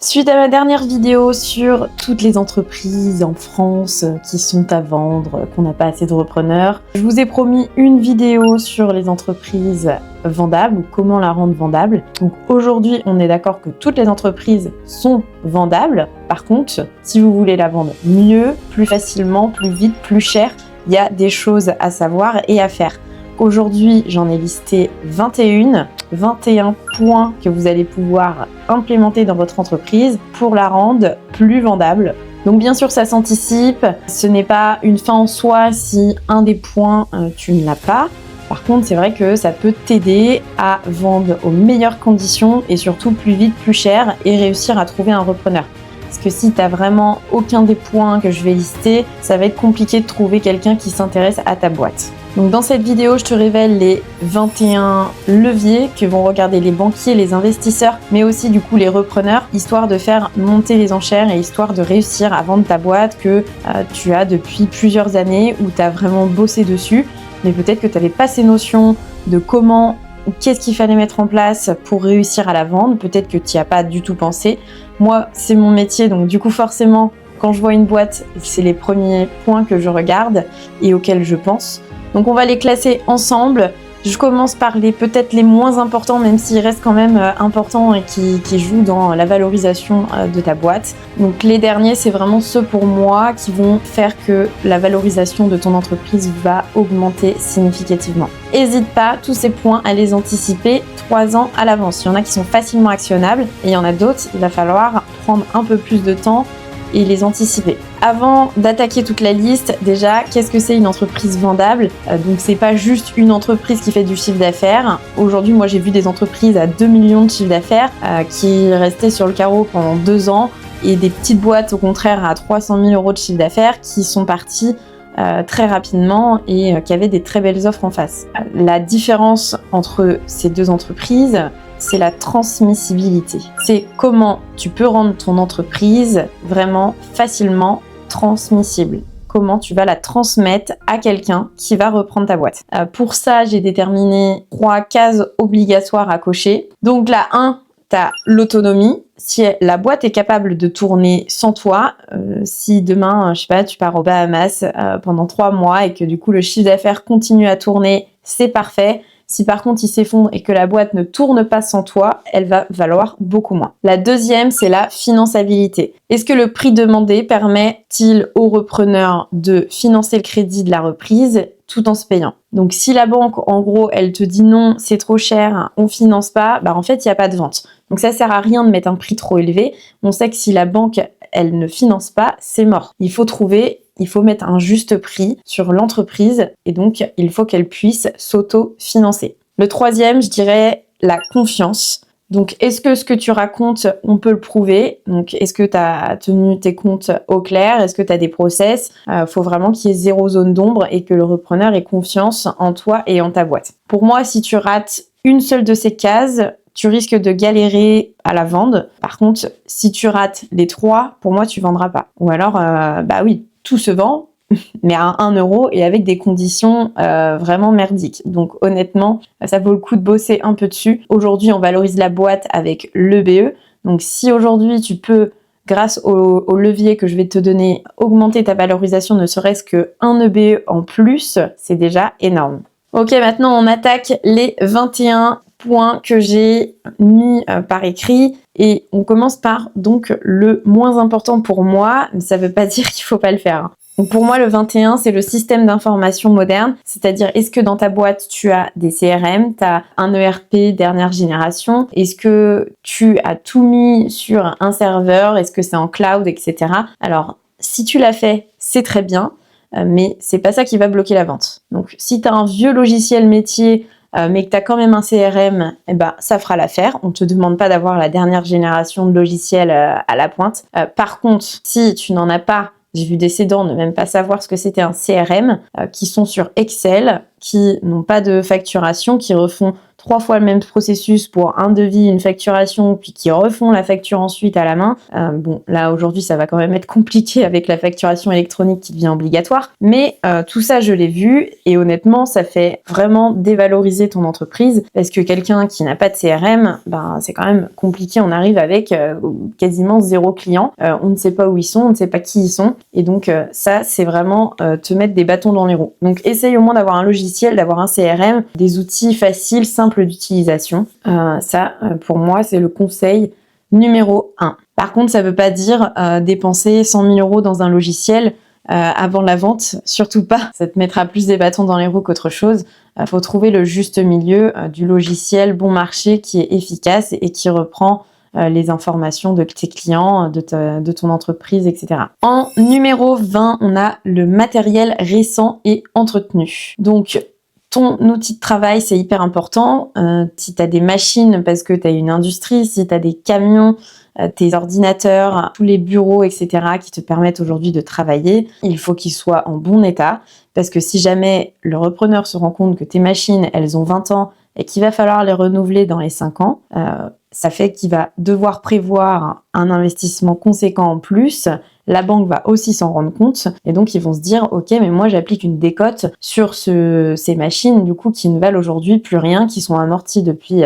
Suite à ma dernière vidéo sur toutes les entreprises en France qui sont à vendre, qu'on n'a pas assez de repreneurs, je vous ai promis une vidéo sur les entreprises vendables ou comment la rendre vendable. Donc aujourd'hui, on est d'accord que toutes les entreprises sont vendables. Par contre, si vous voulez la vendre mieux, plus facilement, plus vite, plus cher, il y a des choses à savoir et à faire. Aujourd'hui, j'en ai listé 21 points que vous allez pouvoir implémenter dans votre entreprise pour la rendre plus vendable. Donc bien sûr, ça s'anticipe. Ce n'est pas une fin en soi si un des points, tu ne l'as pas. Par contre, c'est vrai que ça peut t'aider à vendre aux meilleures conditions et surtout plus vite, plus cher et réussir à trouver un repreneur. Parce que si tu n'as vraiment aucun des points que je vais lister, ça va être compliqué de trouver quelqu'un qui s'intéresse à ta boîte. Donc dans cette vidéo, je te révèle les 21 leviers que vont regarder les banquiers, les investisseurs, mais aussi du coup les repreneurs, histoire de faire monter les enchères et histoire de réussir à vendre ta boîte que tu as depuis plusieurs années ou tu as vraiment bossé dessus, mais peut-être que tu n'avais pas ces notions de comment ou qu'est-ce qu'il fallait mettre en place pour réussir à la vendre, peut-être que tu n'y as pas du tout pensé. Moi, c'est mon métier, donc du coup forcément, quand je vois une boîte, c'est les premiers points que je regarde et auxquels je pense. Donc on va les classer ensemble. Je commence par peut-être les moins importants, même s'ils restent quand même importants et qui jouent dans la valorisation de ta boîte. Donc les derniers, c'est vraiment ceux pour moi qui vont faire que la valorisation de ton entreprise va augmenter significativement. N'hésite pas, tous ces points, à les anticiper 3 ans à l'avance. Il y en a qui sont facilement actionnables et il y en a d'autres, il va falloir prendre un peu plus de temps et les anticiper. Avant d'attaquer toute la liste, déjà, qu'est-ce que c'est une entreprise vendable ? Donc c'est pas juste une entreprise qui fait du chiffre d'affaires. Aujourd'hui, moi j'ai vu des entreprises à 2 millions de chiffre d'affaires qui restaient sur le carreau pendant 2 ans et des petites boîtes au contraire à 300 000 euros de chiffre d'affaires qui sont parties très rapidement et qui avaient des très belles offres en face. La différence entre ces deux entreprises, c'est la transmissibilité. C'est comment tu peux rendre ton entreprise vraiment facilement transmissible. Comment tu vas la transmettre à quelqu'un qui va reprendre ta boîte. Pour ça, j'ai déterminé 3 cases obligatoires à cocher. Donc la 1, tu as l'autonomie. Si la boîte est capable de tourner sans toi, si demain, je sais pas, tu pars aux Bahamas pendant 3 mois et que du coup le chiffre d'affaires continue à tourner, c'est parfait. Si par contre il s'effondre et que la boîte ne tourne pas sans toi, elle va valoir beaucoup moins. La deuxième, c'est la finançabilité. Est-ce que le prix demandé permet-il au repreneur de financer le crédit de la reprise tout en se payant? Donc si la banque, en gros, elle te dit non, c'est trop cher, on finance pas, en fait, il n'y a pas de vente. Donc ça sert à rien de mettre un prix trop élevé. On sait que si la banque, elle ne finance pas, c'est mort. Il faut mettre un juste prix sur l'entreprise et donc il faut qu'elle puisse s'auto-financer. Le troisième, je dirais la confiance. Donc, est-ce que ce que tu racontes, on peut le prouver? Donc, est-ce que tu as tenu tes comptes au clair? Est-ce que tu as des process? Faut vraiment qu'il y ait 0 zone d'ombre et que le repreneur ait confiance en toi et en ta boîte. Pour moi, si tu rates une seule de ces cases, tu risques de galérer à la vente. Par contre, si tu rates les 3, pour moi, tu vendras pas. Ou alors, oui, tout se vend, mais à 1 euro et avec des conditions vraiment merdiques. Donc honnêtement, ça vaut le coup de bosser un peu dessus. Aujourd'hui, on valorise la boîte avec l'EBE. Donc si aujourd'hui, tu peux, grâce au levier que je vais te donner, augmenter ta valorisation ne serait-ce que 1 EBE en plus, c'est déjà énorme. Ok, maintenant on attaque les 21 points que j'ai mis par écrit et on commence par donc le moins important pour moi, mais ça veut pas dire qu'il faut pas le faire. Donc pour moi, le 21, c'est le système d'information moderne, c'est-à-dire est-ce que dans ta boîte, tu as des CRM, tu as un ERP dernière génération, est-ce que tu as tout mis sur un serveur, est-ce que c'est en cloud, etc. Alors, si tu l'as fait, c'est très bien, mais c'est pas ça qui va bloquer la vente. Donc si tu as un vieux logiciel métier, mais que tu as quand même un CRM, ça fera l'affaire. On ne te demande pas d'avoir la dernière génération de logiciels à la pointe. Par contre, si tu n'en as pas, j'ai vu des cédants ne même pas savoir ce que c'était un CRM, qui sont sur Excel, qui n'ont pas de facturation, qui refont 3 fois le même processus pour un devis, une facturation, puis qui refont la facture ensuite à la main. Bon, là aujourd'hui ça va quand même être compliqué avec la facturation électronique qui devient obligatoire, mais tout ça je l'ai vu et honnêtement ça fait vraiment dévaloriser ton entreprise parce que quelqu'un qui n'a pas de CRM, ben c'est quand même compliqué, on arrive avec quasiment 0 client, on ne sait pas où ils sont, on ne sait pas qui ils sont et donc ça c'est vraiment te mettre des bâtons dans les roues. Donc essaye au moins d'avoir un logiciel, d'avoir un CRM, des outils faciles, simples d'utilisation. Ça pour moi c'est le conseil numéro 1. Par contre ça veut pas dire dépenser 100 000 € dans un logiciel avant la vente, surtout pas. Ça te mettra plus des bâtons dans les roues qu'autre chose. Faut trouver le juste milieu du logiciel bon marché qui est efficace et qui reprend les informations de tes clients, de ton entreprise, etc. En numéro 20, on a le matériel récent et entretenu. Donc, ton outil de travail, c'est hyper important. Si tu as des machines parce que tu as une industrie, si tu as des camions, tes ordinateurs, tous les bureaux, etc. qui te permettent aujourd'hui de travailler, il faut qu'ils soient en bon état parce que si jamais le repreneur se rend compte que tes machines, elles ont 20 ans et qu'il va falloir les renouveler dans les 5 ans, ça fait qu'il va devoir prévoir un investissement conséquent en plus. La banque va aussi s'en rendre compte et donc ils vont se dire ok mais moi j'applique une décote sur ces machines du coup qui ne valent aujourd'hui plus rien, qui sont amorties depuis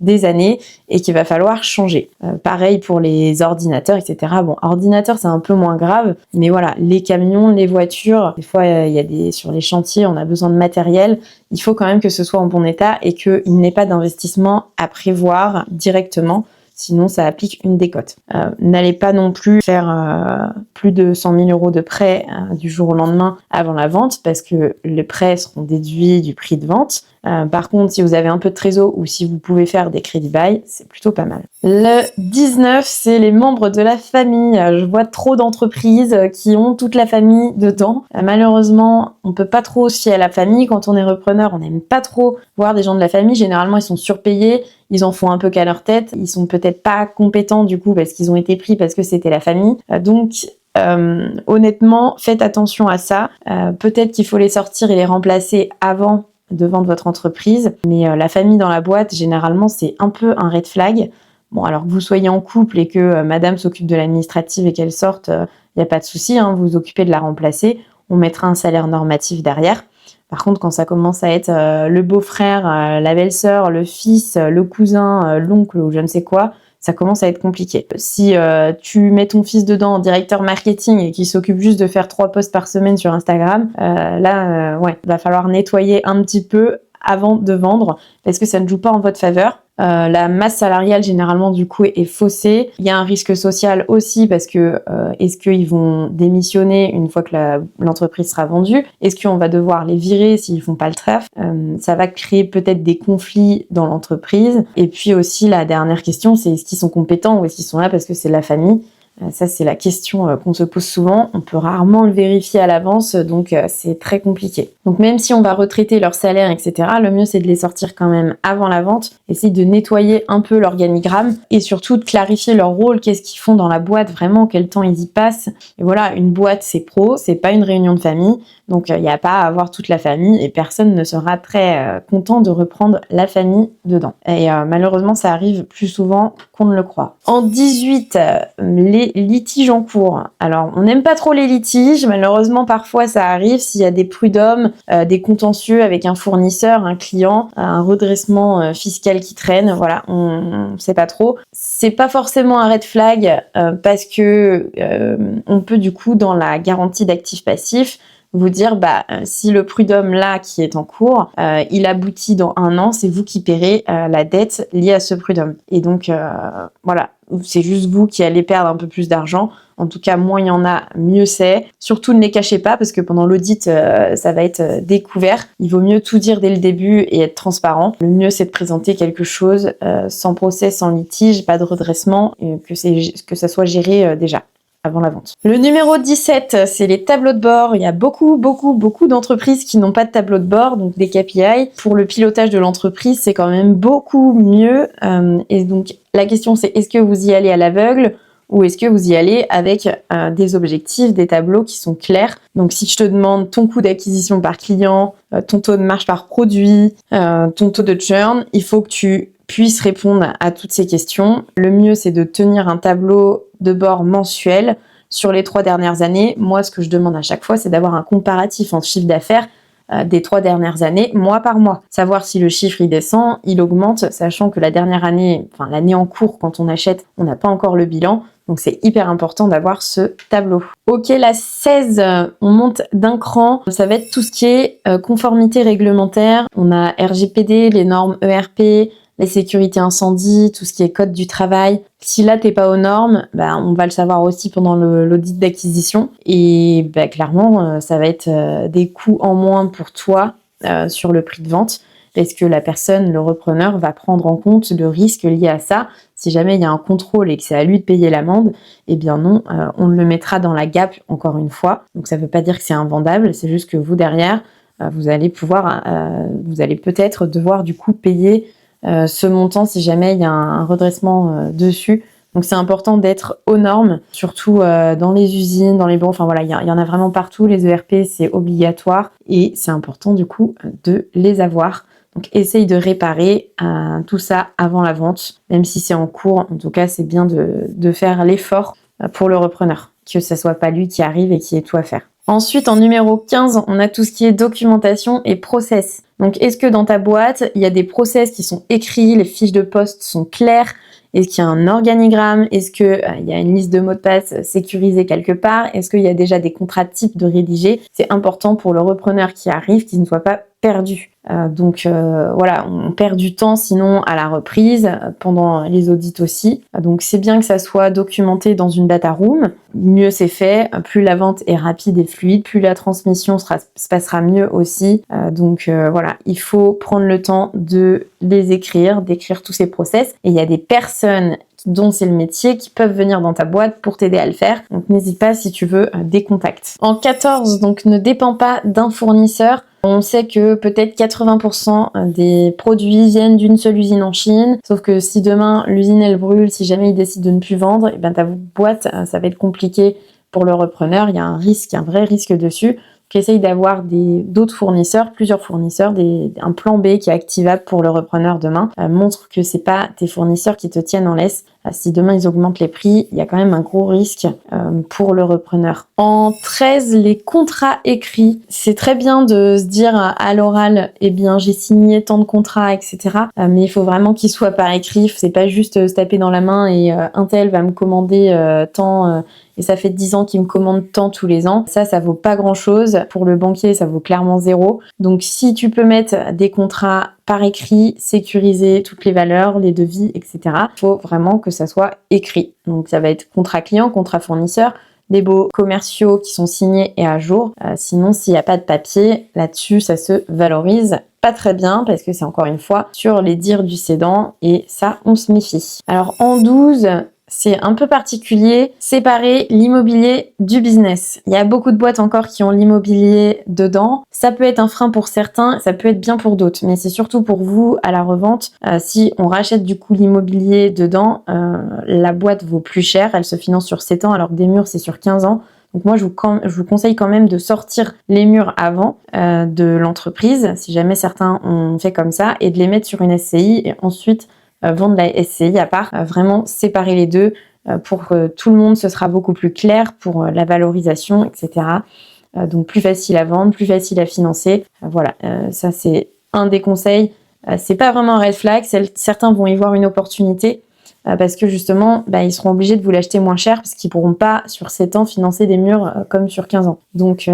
des années et qu'il va falloir changer. Pareil pour les ordinateurs, etc. Bon, ordinateur c'est un peu moins grave, mais voilà, les camions, les voitures, des fois il y a sur les chantiers, on a besoin de matériel, il faut quand même que ce soit en bon état et qu'il n'ait pas d'investissement à prévoir directement. Sinon, ça applique une décote. N'allez pas non plus faire plus de 100 000 € de prêt du jour au lendemain avant la vente parce que les prêts seront déduits du prix de vente. Par contre, si vous avez un peu de trésor ou si vous pouvez faire des crédits bail, c'est plutôt pas mal. Le 19, c'est les membres de la famille. Je vois trop d'entreprises qui ont toute la famille dedans. Malheureusement, on peut pas trop se fier à la famille. Quand on est repreneur, on n'aime pas trop voir des gens de la famille. Généralement, ils sont surpayés. Ils en font un peu qu'à leur tête. Ils sont peut-être pas compétents du coup parce qu'ils ont été pris parce que c'était la famille. Donc, honnêtement, faites attention à ça. Peut-être qu'il faut les sortir et les remplacer avant de vendre votre entreprise, mais la famille dans la boîte, généralement, c'est un peu un red flag. Bon, alors que vous soyez en couple et que madame s'occupe de l'administrative et qu'elle sorte, il n'y a pas de souci, hein, vous vous occupez de la remplacer, on mettra un salaire normatif derrière. Par contre, quand ça commence à être le beau-frère, la belle-sœur, le fils, le cousin, l'oncle ou je ne sais quoi, ça commence à être compliqué. Si tu mets ton fils dedans en directeur marketing et qu'il s'occupe juste de faire 3 posts par semaine sur Instagram, ouais, il va falloir nettoyer un petit peu avant de vendre parce que ça ne joue pas en votre faveur. La masse salariale généralement du coup est faussée. Il y a un risque social aussi parce que est-ce qu'ils vont démissionner une fois que l'entreprise sera vendue? Est-ce qu'on va devoir les virer s'ils font pas le taf? Ça va créer peut-être des conflits dans l'entreprise. Et puis aussi la dernière question, c'est est-ce qu'ils sont compétents ou est-ce qu'ils sont là parce que c'est la famille? Ça, c'est la question qu'on se pose souvent. On peut rarement le vérifier à l'avance, donc c'est très compliqué. Donc même si on va retraiter leur salaire, etc., le mieux c'est de les sortir quand même avant la vente. Essayer de nettoyer un peu l'organigramme et surtout de clarifier leur rôle, qu'est-ce qu'ils font dans la boîte, vraiment, quel temps ils y passent. Et voilà, une boîte c'est pro, c'est pas une réunion de famille. Donc il n'y a pas à avoir toute la famille et personne ne sera très content de reprendre la famille dedans. Et malheureusement, ça arrive plus souvent qu'on ne le croit. En 18, les litiges en cours. Alors, on n'aime pas trop les litiges. Malheureusement, parfois, ça arrive s'il y a des prud'hommes, des contentieux avec un fournisseur, un client, un redressement fiscal qui traîne. Voilà, on sait pas trop. C'est pas forcément un red flag parce que on peut du coup, dans la garantie d'actifs passifs, vous dire si le prud'homme là qui est en cours, il aboutit dans 1 an, c'est vous qui paierez la dette liée à ce prud'homme. Et donc voilà, c'est juste vous qui allez perdre un peu plus d'argent. En tout cas, moins il y en a, mieux c'est. Surtout ne les cachez pas parce que pendant l'audit, ça va être découvert. Il vaut mieux tout dire dès le début et être transparent. Le mieux c'est de présenter quelque chose sans procès, sans litige, pas de redressement, et que ça soit géré déjà avant la vente. Le numéro 17, c'est les tableaux de bord. Il y a beaucoup d'entreprises qui n'ont pas de tableau de bord, donc des KPI. Pour le pilotage de l'entreprise, c'est quand même beaucoup mieux. Et donc, la question, c'est est-ce que vous y allez à l'aveugle ou est-ce que vous y allez avec des objectifs, des tableaux qui sont clairs. Donc si je te demande ton coût d'acquisition par client, ton taux de marge par produit, ton taux de churn, il faut que tu puisses répondre à toutes ces questions. Le mieux, c'est de tenir un tableau de bord mensuel sur les 3 dernières années. Moi, ce que je demande à chaque fois, c'est d'avoir un comparatif en chiffre d'affaires des 3 dernières années, mois par mois. Savoir si le chiffre il descend, il augmente, sachant que la dernière année, enfin l'année en cours, quand on achète, on n'a pas encore le bilan. Donc c'est hyper important d'avoir ce tableau. Ok, la 16, on monte d'un cran. Ça va être tout ce qui est conformité réglementaire. On a RGPD, les normes ERP, les sécurités incendie, tout ce qui est code du travail. Si là t'es pas aux normes, on va le savoir aussi pendant l'audit d'acquisition. Et clairement, ça va être des coûts en moins pour toi sur le prix de vente, parce que la personne, le repreneur, va prendre en compte le risque lié à ça. Si jamais il y a un contrôle et que c'est à lui de payer l'amende, eh bien non, on le mettra dans la gap encore une fois. Donc ça veut pas dire que c'est invendable, c'est juste que vous derrière, vous allez peut-être devoir du coup payer ce montant si jamais il y a un redressement dessus. Donc c'est important d'être aux normes, surtout dans les usines, dans les bureaux, enfin voilà, il y en a vraiment partout. Les ERP, c'est obligatoire et c'est important du coup de les avoir. Donc essaye de réparer tout ça avant la vente, même si c'est en cours. En tout cas, c'est bien de faire l'effort pour le repreneur, que ce soit pas lui qui arrive et qui ait tout à faire. Ensuite, en numéro 15, on a tout ce qui est documentation et process. Donc, est-ce que dans ta boîte, il y a des process qui sont écrits, les fiches de poste sont claires? Est-ce qu'il y a un organigramme? Est-ce qu'il y a une liste de mots de passe sécurisée quelque part? Est-ce qu'il y a déjà des contrats types de rédiger? C'est important pour le repreneur qui arrive qu'il ne soit pas perdu. Voilà, on perd du temps sinon à la reprise, pendant les audits aussi. Donc c'est bien que ça soit documenté dans une data room. Mieux c'est fait, plus la vente est rapide et fluide, plus la transmission se passera mieux aussi. Voilà, il faut prendre le temps de les écrire, d'écrire tous ces process. Et il y a des personnes dont c'est le métier, qui peuvent venir dans ta boîte pour t'aider à le faire. Donc n'hésite pas si tu veux des contacts. En 14, donc ne dépends pas d'un fournisseur. On sait que peut-être 80% des produits viennent d'une seule usine en Chine, sauf que si demain l'usine elle brûle, si jamais il décide de ne plus vendre, et ta boîte, ça va être compliqué pour le repreneur. Il y a un risque, un vrai risque dessus. Donc essaye d'avoir d'autres fournisseurs, plusieurs fournisseurs, un plan B qui est activable pour le repreneur demain. Montre que c'est pas tes fournisseurs qui te tiennent en laisse. Si demain ils augmentent les prix, il y a quand même un gros risque pour le repreneur. En 13, les contrats écrits. C'est très bien de se dire à l'oral, eh bien j'ai signé tant de contrats, etc. Mais il faut vraiment qu'ils soient par écrit. C'est pas juste se taper dans la main et un tel va me commander tant et ça fait 10 ans qu'il me commande tant tous les ans. Ça vaut pas grand chose. Pour le banquier, ça vaut clairement 0. Donc si tu peux mettre des contrats par écrit, sécuriser toutes les valeurs, les devis, etc. Il faut vraiment que ça soit écrit. Donc ça va être contrat client, contrat fournisseur, des baux commerciaux qui sont signés et à jour. Sinon, s'il n'y a pas de papier, là-dessus, ça se valorise pas très bien parce que c'est encore une fois sur les dires du cédant et ça, on se méfie. Alors en 12, c'est un peu particulier, séparer l'immobilier du business. Il y a beaucoup de boîtes encore qui ont l'immobilier dedans. Ça peut être un frein pour certains, ça peut être bien pour d'autres, mais c'est surtout pour vous à la revente. Si on rachète du coup l'immobilier dedans, la boîte vaut plus cher, elle se finance sur 7 ans alors que des murs c'est sur 15 ans. Donc moi, je vous conseille quand même de sortir les murs avant de l'entreprise, si jamais certains ont fait comme ça, et de les mettre sur une SCI et ensuite vendre la SCI à part, vraiment séparer les deux pour que tout le monde, ce sera beaucoup plus clair pour la valorisation, etc. Donc plus facile à vendre, plus facile à financer. Voilà, ça c'est un des conseils. C'est pas vraiment un red flag, certains vont y voir une opportunité parce que justement, ils seront obligés de vous l'acheter moins cher parce qu'ils pourront pas sur 7 ans financer des murs comme sur 15 ans. Donc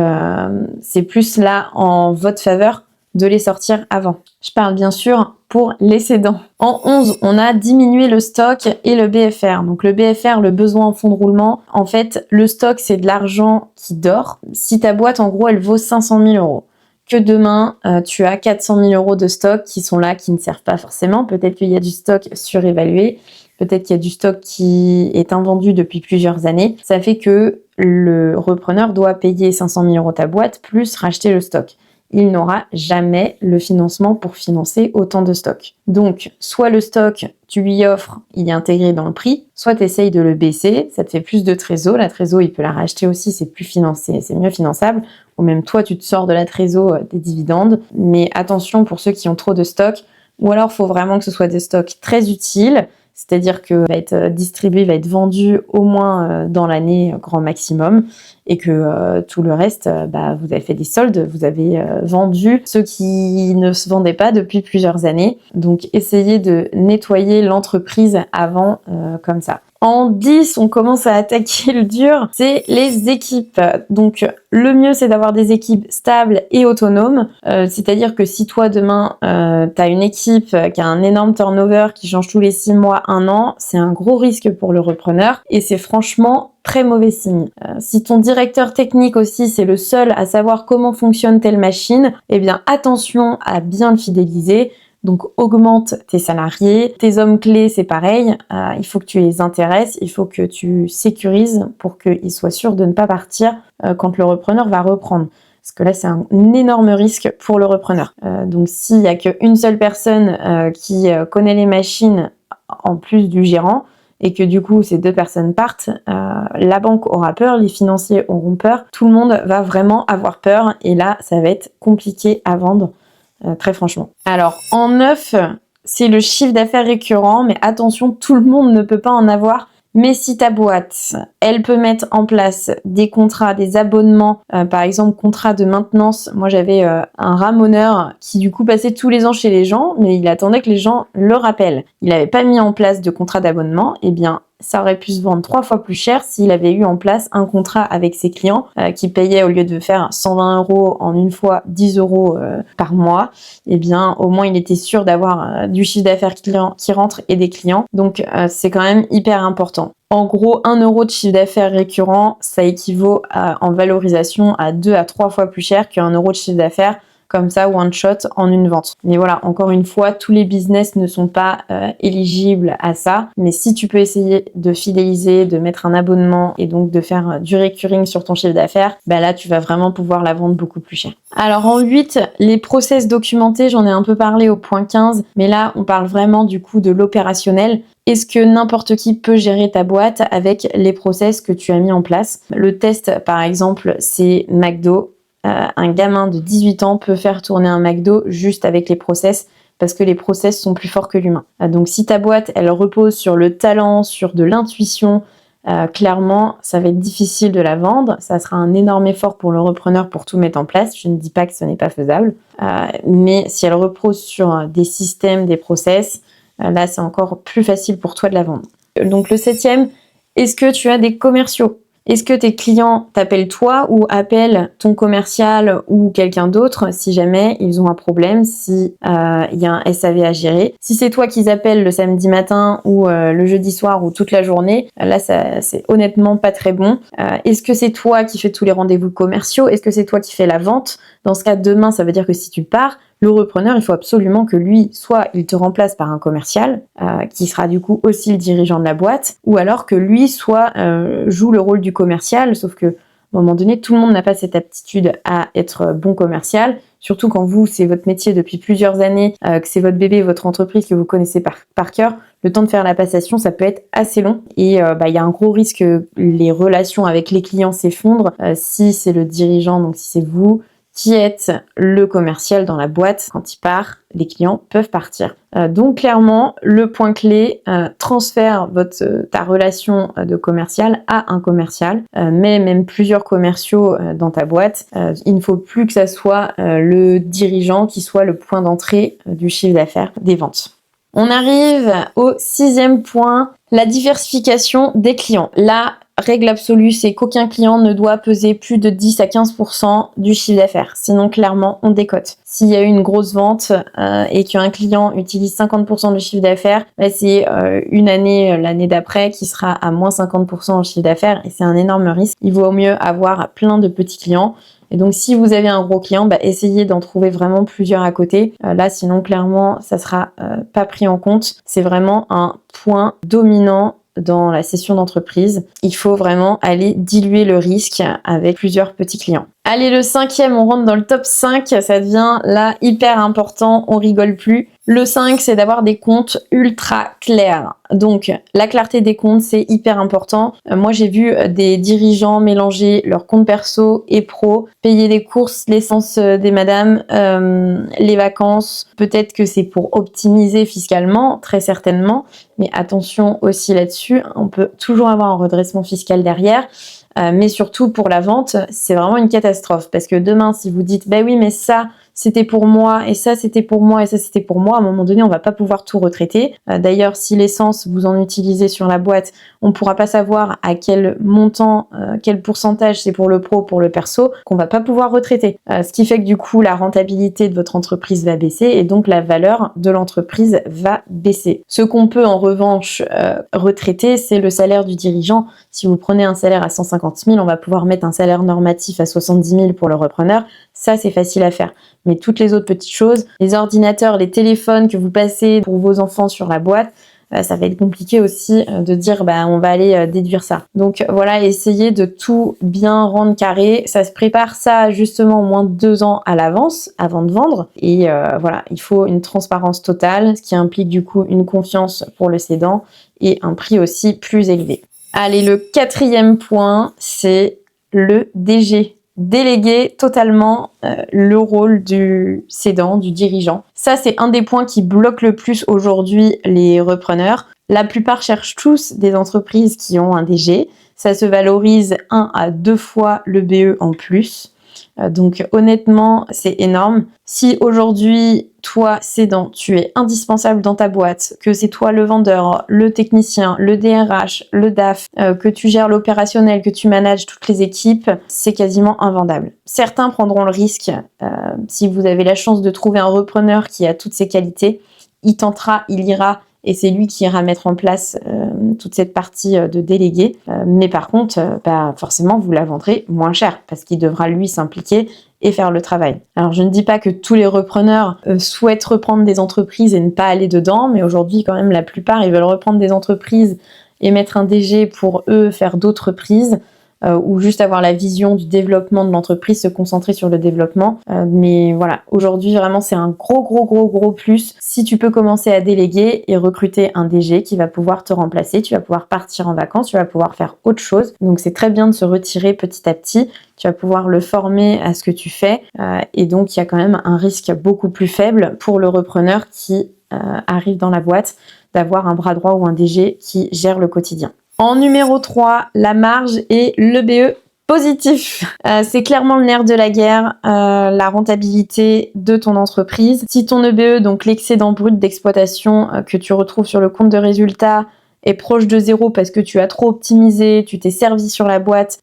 c'est plus là en votre faveur de les sortir avant. Je parle bien sûr pour les cédants. En 11, on a diminué le stock et le BFR. Donc le BFR, le besoin en fonds de roulement, en fait, le stock, c'est de l'argent qui dort. Si ta boîte, en gros, elle vaut 500 000 euros, que demain, tu as 400 000 euros de stock qui sont là, qui ne servent pas forcément. Peut-être qu'il y a du stock surévalué. Peut-être qu'il y a du stock qui est invendu depuis plusieurs années. Ça fait que le repreneur doit payer 500 000 euros ta boîte plus racheter le stock. il n'aura jamais le financement pour financer autant de stock. Donc, soit le stock, tu lui offres, il est intégré dans le prix, soit tu essayes de le baisser, ça te fait plus de trésor. La trésor, il peut la racheter aussi, c'est plus financé, c'est mieux finançable. Ou même toi, tu te sors de la trésor des dividendes. Mais attention pour ceux qui ont trop de stock, ou alors il faut vraiment que ce soit des stocks très utiles, c'est-à-dire que va être distribué, va être vendu au moins dans l'année grand maximum, et que tout le reste, vous avez fait des soldes, vous avez vendu ceux qui ne se vendaient pas depuis plusieurs années. Donc essayez de nettoyer l'entreprise avant comme ça. En 10, on commence à attaquer le dur, c'est les équipes. Donc le mieux, c'est d'avoir des équipes stables et autonomes. C'est-à-dire que si toi, demain, tu as une équipe qui a un énorme turnover, qui change tous les 6 mois, 1 an, c'est un gros risque pour le repreneur et c'est franchement très mauvais signe. Si ton directeur technique aussi, c'est le seul à savoir comment fonctionne telle machine, eh bien attention à bien le fidéliser. Donc augmente tes salariés, tes hommes clés c'est pareil, il faut que tu les intéresses, il faut que tu sécurises pour qu'ils soient sûrs de ne pas partir quand le repreneur va reprendre. Parce que là c'est un énorme risque pour le repreneur. Donc s'il n'y a qu'une seule personne qui connaît les machines en plus du gérant, et que du coup ces 2 personnes partent, la banque aura peur, les financiers auront peur, tout le monde va vraiment avoir peur et là ça va être compliqué à vendre. Très franchement. Alors, en 9, c'est le chiffre d'affaires récurrent, mais attention, tout le monde ne peut pas en avoir. Mais si ta boîte, elle peut mettre en place des contrats, des abonnements, par exemple, contrat de maintenance. Moi, j'avais un ramoneur qui, du coup, passait tous les ans chez les gens, mais il attendait que les gens le rappellent. Il n'avait pas mis en place de contrat d'abonnement, eh bien, ça aurait pu se vendre 3 fois plus cher s'il avait eu en place un contrat avec ses clients qui payaient, au lieu de faire 120 € en une fois, 10 € par mois. Eh bien, au moins, il était sûr d'avoir du chiffre d'affaires qui rentre et des clients. Donc, c'est quand même hyper important. En gros, 1 € de chiffre d'affaires récurrent, ça équivaut en valorisation à 2 à 3 fois plus cher qu'1 € de chiffre d'affaires comme ça, one shot, en une vente. Mais voilà, encore une fois, tous les business ne sont pas éligibles à ça. Mais si tu peux essayer de fidéliser, de mettre un abonnement et donc de faire du recurring sur ton chiffre d'affaires, là, tu vas vraiment pouvoir la vendre beaucoup plus cher. Alors en 8, les process documentés, j'en ai un peu parlé au point 15, mais là, on parle vraiment du coup de l'opérationnel. Est-ce que n'importe qui peut gérer ta boîte avec les process que tu as mis en place? Le test, par exemple, c'est McDo. Un gamin de 18 ans peut faire tourner un McDo juste avec les process, parce que les process sont plus forts que l'humain. Donc si ta boîte, elle repose sur le talent, sur de l'intuition, clairement, ça va être difficile de la vendre. Ça sera un énorme effort pour le repreneur pour tout mettre en place. Je ne dis pas que ce n'est pas faisable. Mais si elle repose sur des systèmes, des process, là, c'est encore plus facile pour toi de la vendre. Donc le 7e, est-ce que tu as des commerciaux? Est-ce que tes clients t'appellent toi ou appellent ton commercial ou quelqu'un d'autre si jamais ils ont un problème, si y a un SAV à gérer? Si c'est toi qu'ils appellent le samedi matin ou le jeudi soir ou toute la journée, là c'est honnêtement pas très bon. Est-ce que c'est toi qui fais tous les rendez-vous commerciaux? Est-ce que c'est toi qui fais la vente? Dans ce cas, demain, ça veut dire que si tu pars, le repreneur, il faut absolument que lui, soit il te remplace par un commercial, qui sera du coup aussi le dirigeant de la boîte, ou alors que lui soit joue le rôle du commercial, sauf que à un moment donné, tout le monde n'a pas cette aptitude à être bon commercial, surtout quand vous, c'est votre métier depuis plusieurs années, que c'est votre bébé, votre entreprise que vous connaissez par cœur. Le temps de faire la passation, ça peut être assez long et il y a un gros risque que les relations avec les clients s'effondrent si c'est le dirigeant, donc si c'est vous qui êtes le commercial dans la boîte. Quand il part, les clients peuvent partir. Donc clairement, le point clé, transfère ta relation de commercial à un commercial, mais même plusieurs commerciaux dans ta boîte. Il ne faut plus que ça soit le dirigeant qui soit le point d'entrée du chiffre d'affaires des ventes. On arrive au 6e point, la diversification des clients. La règle absolue, c'est qu'aucun client ne doit peser plus de 10 à 15% du chiffre d'affaires. Sinon, clairement, on décote. S'il y a eu une grosse vente et qu'un client utilise 50% du chiffre d'affaires, c'est une année, l'année d'après, qui sera à moins 50% au chiffre d'affaires et c'est un énorme risque. Il vaut mieux avoir plein de petits clients. Et donc, si vous avez un gros client, essayez d'en trouver vraiment plusieurs à côté. Là, sinon, clairement, ça sera pas pris en compte. C'est vraiment un point dominant dans la session d'entreprise. Il faut vraiment aller diluer le risque avec plusieurs petits clients. Allez, le cinquième, on rentre dans le top 5, ça devient là hyper important, on rigole plus. Le 5, c'est d'avoir des comptes ultra clairs. Donc, la clarté des comptes, c'est hyper important. Moi, j'ai vu des dirigeants mélanger leurs comptes perso et pro, payer les courses, l'essence des madames, les vacances. Peut-être que c'est pour optimiser fiscalement, très certainement. Mais attention aussi là-dessus, on peut toujours avoir un redressement fiscal derrière. Mais surtout pour la vente, c'est vraiment une catastrophe parce que demain, si vous dites bah oui, mais ça c'était pour moi et ça c'était pour moi et ça c'était pour moi, à un moment donné, on va pas pouvoir tout retraiter. D'ailleurs, si l'essence vous en utilisez sur la boîte, on pourra pas savoir à quel montant, quel pourcentage c'est pour le pro, pour le perso, qu'on va pas pouvoir retraiter. Ce qui fait que du coup, la rentabilité de votre entreprise va baisser et donc la valeur de l'entreprise va baisser. Ce qu'on peut en revanche retraiter, c'est le salaire du dirigeant. Si vous prenez un salaire à 150 000, on va pouvoir mettre un salaire normatif à 70 000 pour le repreneur. Ça, c'est facile à faire. Mais toutes les autres petites choses, les ordinateurs, les téléphones que vous passez pour vos enfants sur la boîte, ça va être compliqué aussi de dire on va aller déduire ça. Donc voilà, essayez de tout bien rendre carré. Ça se prépare ça justement au moins 2 ans à l'avance avant de vendre. Et voilà, il faut une transparence totale, ce qui implique du coup une confiance pour le cédant et un prix aussi plus élevé. Allez, le 4e point, c'est le DG. Déléguer totalement le rôle du cédant, du dirigeant. Ça, c'est un des points qui bloque le plus aujourd'hui les repreneurs. La plupart cherchent tous des entreprises qui ont un DG. Ça se valorise 1 à 2 fois le BE en plus. Donc honnêtement, c'est énorme. Si aujourd'hui, toi, cédant, tu es indispensable dans ta boîte, que c'est toi le vendeur, le technicien, le DRH, le DAF, que tu gères l'opérationnel, que tu manages toutes les équipes, c'est quasiment invendable. Certains prendront le risque, si vous avez la chance de trouver un repreneur qui a toutes ces qualités, il tentera, il ira, et c'est lui qui ira mettre en place toute cette partie de délégué. Mais par contre, forcément, vous la vendrez moins cher parce qu'il devra lui s'impliquer et faire le travail. Alors je ne dis pas que tous les repreneurs souhaitent reprendre des entreprises et ne pas aller dedans, mais aujourd'hui quand même la plupart ils veulent reprendre des entreprises et mettre un DG pour eux faire d'autres prises. Ou juste avoir la vision du développement de l'entreprise, se concentrer sur le développement. Mais voilà, aujourd'hui vraiment c'est un gros plus. Si tu peux commencer à déléguer et recruter un DG qui va pouvoir te remplacer, tu vas pouvoir partir en vacances, tu vas pouvoir faire autre chose. Donc c'est très bien de se retirer petit à petit. Tu vas pouvoir le former à ce que tu fais. Et donc il y a quand même un risque beaucoup plus faible pour le repreneur qui arrive dans la boîte d'avoir un bras droit ou un DG qui gère le quotidien. En numéro 3, la marge et le BE positif. C'est clairement le nerf de la guerre, la rentabilité de ton entreprise. Si ton EBE, donc l'excédent brut d'exploitation que tu retrouves sur le compte de résultat, est proche de 0 parce que tu as trop optimisé, tu t'es servi sur la boîte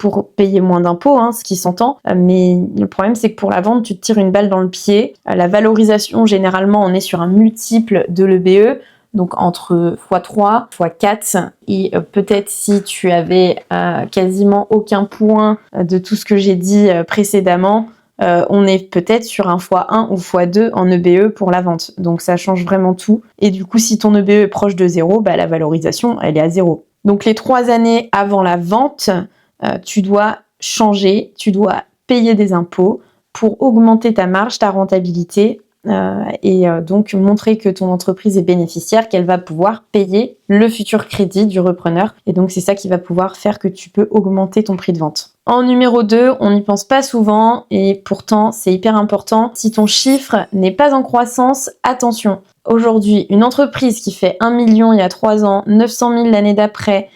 pour payer moins d'impôts, ce qui s'entend. Mais le problème, c'est que pour la vente, tu te tires une balle dans le pied. La valorisation, généralement, on est sur un multiple de l'EBE. Donc entre x3, x4 et peut-être si tu avais quasiment aucun point de tout ce que j'ai dit précédemment, on est peut-être sur un x1 ou x2 en EBE pour la vente. Donc ça change vraiment tout. Et du coup, si ton EBE est proche de 0, la valorisation, elle est à 0. Donc les 3 années avant la vente, tu dois changer, tu dois payer des impôts pour augmenter ta marge, ta rentabilité, et donc montrer que ton entreprise est bénéficiaire, qu'elle va pouvoir payer le futur crédit du repreneur. Et donc c'est ça qui va pouvoir faire que tu peux augmenter ton prix de vente. En numéro 2, on n'y pense pas souvent et pourtant c'est hyper important. Si ton chiffre n'est pas en croissance, attention. Aujourd'hui, une entreprise qui fait 1 million il y a 3 ans, 900 000 l'année d'après,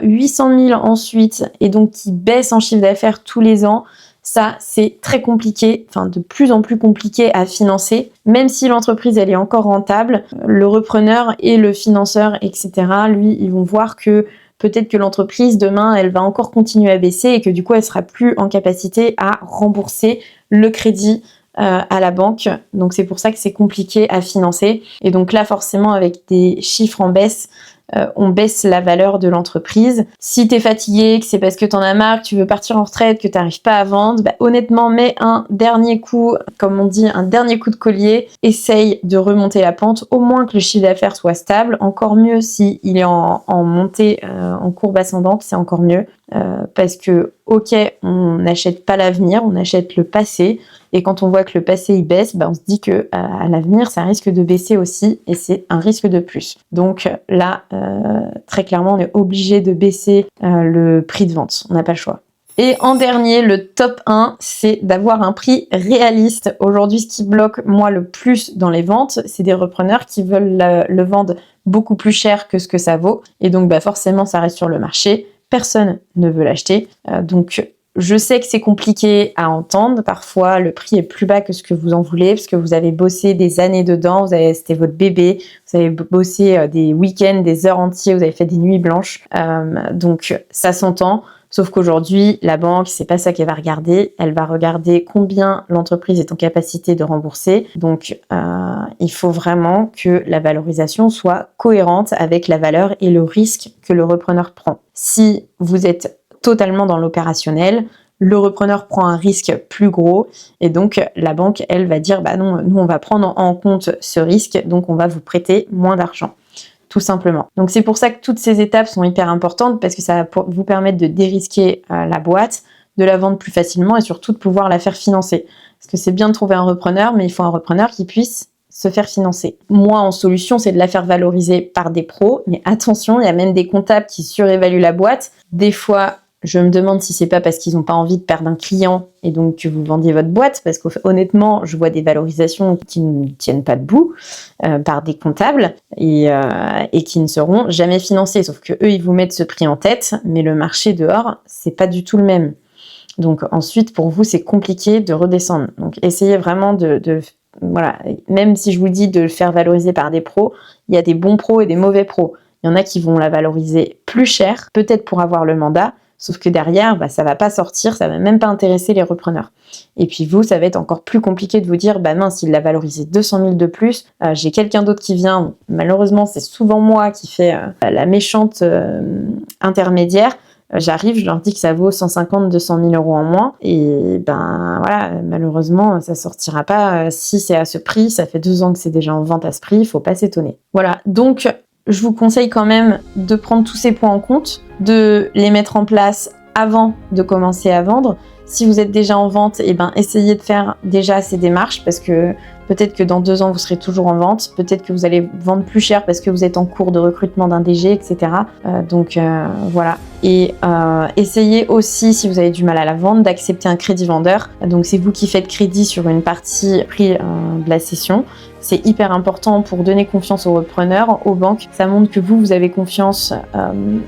800 000 ensuite, et donc qui baisse en chiffre d'affaires tous les ans, ça, c'est très compliqué, de plus en plus compliqué à financer. Même si l'entreprise, elle est encore rentable, le repreneur et le financeur, etc., lui, ils vont voir que peut-être que l'entreprise, demain, elle va encore continuer à baisser et que du coup, elle sera plus en capacité à rembourser le crédit à la banque. Donc, c'est pour ça que c'est compliqué à financer. Et donc là, forcément, avec des chiffres en baisse, on baisse la valeur de l'entreprise. Si t'es fatigué, que c'est parce que t'en as marre, que tu veux partir en retraite, que t'arrives pas à vendre, honnêtement, mets un dernier coup, comme on dit, un dernier coup de collier, essaye de remonter la pente, au moins que le chiffre d'affaires soit stable, encore mieux si il est en montée, en courbe ascendante, c'est encore mieux. Parce que, ok, on n'achète pas l'avenir, on achète le passé, et quand on voit que le passé il baisse, on se dit que à l'avenir ça risque de baisser aussi, et c'est un risque de plus. Donc là, très clairement, on est obligé de baisser le prix de vente, on n'a pas le choix. Et en dernier, le top 1, c'est d'avoir un prix réaliste. Aujourd'hui, ce qui bloque moi le plus dans les ventes, c'est des repreneurs qui veulent le vendre beaucoup plus cher que ce que ça vaut, et donc forcément ça reste sur le marché. Personne ne veut l'acheter. Donc, je sais que c'est compliqué à entendre. Parfois, le prix est plus bas que ce que vous en voulez parce que vous avez bossé des années dedans. C'était votre bébé. Vous avez bossé des week-ends, des heures entières. Vous avez fait des nuits blanches. Donc, ça s'entend. Sauf qu'aujourd'hui, la banque, c'est pas ça qu'elle va regarder. Elle va regarder combien l'entreprise est en capacité de rembourser. Donc, il faut vraiment que la valorisation soit cohérente avec la valeur et le risque que le repreneur prend. Si vous êtes totalement dans l'opérationnel, le repreneur prend un risque plus gros et donc la banque, elle, va dire non, nous on va prendre en compte ce risque, donc on va vous prêter moins d'argent. Tout simplement. Donc c'est pour ça que toutes ces étapes sont hyper importantes parce que ça va vous permettre de dérisquer la boîte, de la vendre plus facilement et surtout de pouvoir la faire financer. Parce que c'est bien de trouver un repreneur, mais il faut un repreneur qui puisse se faire financer. Moi, en solution, c'est de la faire valoriser par des pros, mais attention, il y a même des comptables qui surévaluent la boîte. Des fois, je me demande si c'est pas parce qu'ils n'ont pas envie de perdre un client et donc que vous vendiez votre boîte, parce qu'honnêtement, je vois des valorisations qui ne tiennent pas debout par des comptables et qui ne seront jamais financées. Sauf que eux, ils vous mettent ce prix en tête, mais le marché dehors, c'est pas du tout le même. Donc ensuite, pour vous, c'est compliqué de redescendre. Donc essayez vraiment voilà, même si je vous dis de le faire valoriser par des pros, il y a des bons pros et des mauvais pros. Il y en a qui vont la valoriser plus cher, peut-être pour avoir le mandat, sauf que derrière, ça va pas sortir, ça va même pas intéresser les repreneurs. Et puis vous, ça va être encore plus compliqué de vous dire, mince, il l'a valorisé 200 000 de plus, j'ai quelqu'un d'autre qui vient, malheureusement c'est souvent moi qui fais la méchante intermédiaire. J'arrive, je leur dis que ça vaut 150, 200 000 euros en moins. Et voilà, malheureusement, ça sortira pas. Si c'est à ce prix, ça fait 2 ans que c'est déjà en vente à ce prix, il faut pas s'étonner. Voilà, donc je vous conseille quand même de prendre tous ces points en compte, de les mettre en place avant de commencer à vendre. Si vous êtes déjà en vente, essayez de faire déjà ces démarches parce que peut-être que dans 2 ans, vous serez toujours en vente. Peut-être que vous allez vendre plus cher parce que vous êtes en cours de recrutement d'un DG, etc. Voilà. Et essayez aussi, si vous avez du mal à la vendre, d'accepter un crédit vendeur. Donc, c'est vous qui faites crédit sur une partie prix de la session. C'est hyper important pour donner confiance aux repreneurs, aux banques. Ça montre que vous avez confiance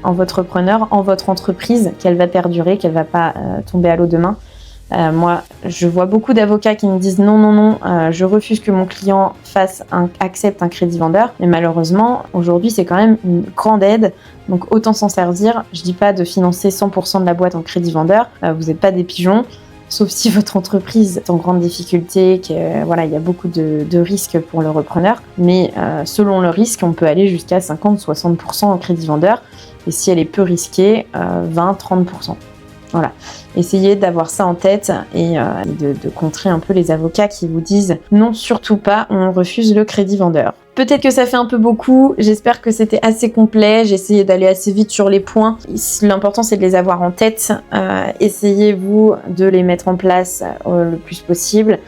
en votre repreneur, en votre entreprise, qu'elle va perdurer, qu'elle va pas tomber à l'eau demain. Moi, je vois beaucoup d'avocats qui me disent non, je refuse que mon client accepte un crédit vendeur. Mais malheureusement, aujourd'hui, c'est quand même une grande aide. Donc, autant s'en servir. Je dis pas de financer 100% de la boîte en crédit vendeur. Vous n'êtes pas des pigeons. Sauf si votre entreprise est en grande difficulté, qu'il y a beaucoup de risques pour le repreneur. Mais selon le risque, on peut aller jusqu'à 50-60% en crédit vendeur. Et si elle est peu risquée, 20-30%. Voilà. Essayez d'avoir ça en tête et de contrer un peu les avocats qui vous disent non, surtout pas, on refuse le crédit vendeur. Peut-être que ça fait un peu beaucoup, j'espère que c'était assez complet, j'ai essayé d'aller assez vite sur les points. L'important c'est de les avoir en tête, essayez-vous de les mettre en place le plus possible.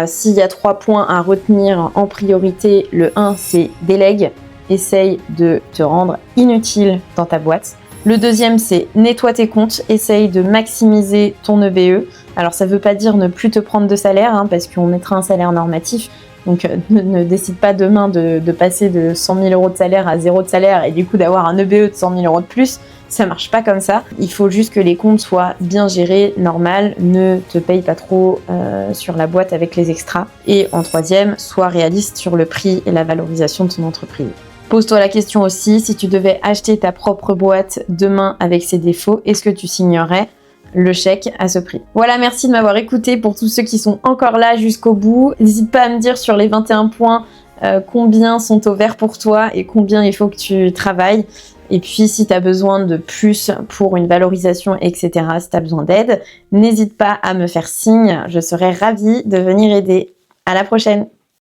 S'il y a 3 points à retenir en priorité, le 1 c'est délègue, essaye de te rendre inutile dans ta boîte. Le deuxième, c'est nettoie tes comptes, essaye de maximiser ton EBE. Alors ça veut pas dire ne plus te prendre de salaire, parce qu'on mettra un salaire normatif. Donc ne décide pas demain de passer de 100 000 euros de salaire à 0 de salaire et du coup d'avoir un EBE de 100 000 euros de plus. Ça marche pas comme ça. Il faut juste que les comptes soient bien gérés, normal. Ne te paye pas trop sur la boîte avec les extras. Et en troisième, sois réaliste sur le prix et la valorisation de ton entreprise. Pose-toi la question aussi, si tu devais acheter ta propre boîte demain avec ses défauts, est-ce que tu signerais le chèque à ce prix? Voilà, merci de m'avoir écouté. Pour tous ceux qui sont encore là jusqu'au bout, n'hésite pas à me dire sur les 21 points combien sont au vert pour toi et combien il faut que tu travailles. Et puis, si tu as besoin de plus pour une valorisation, etc., si tu as besoin d'aide, n'hésite pas à me faire signe. Je serai ravie de venir aider. À la prochaine!